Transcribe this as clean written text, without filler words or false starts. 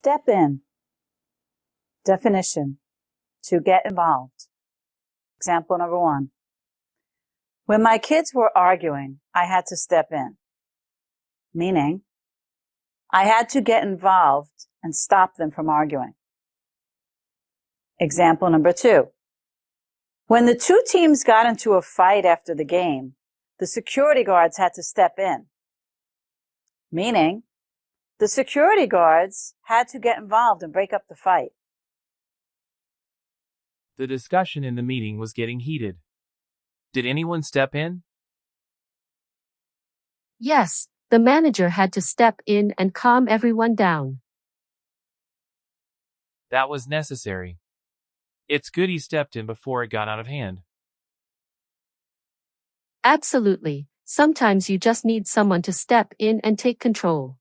Step in. Definition: to get involved. Example number 1. When my kids were arguing, I had to step in. Meaning, I had to get involved and stop them from arguing. Example number 2. When the two teams got into a fight after the game, the security guards had to step in. Meaning, the security guards had to get involved and break up the fight. The discussion in the meeting was getting heated. Did anyone step in? Yes, the manager had to step in and calm everyone down. That was necessary. It's good he stepped in before it got out of hand. Absolutely. Sometimes you just need someone to step in and take control.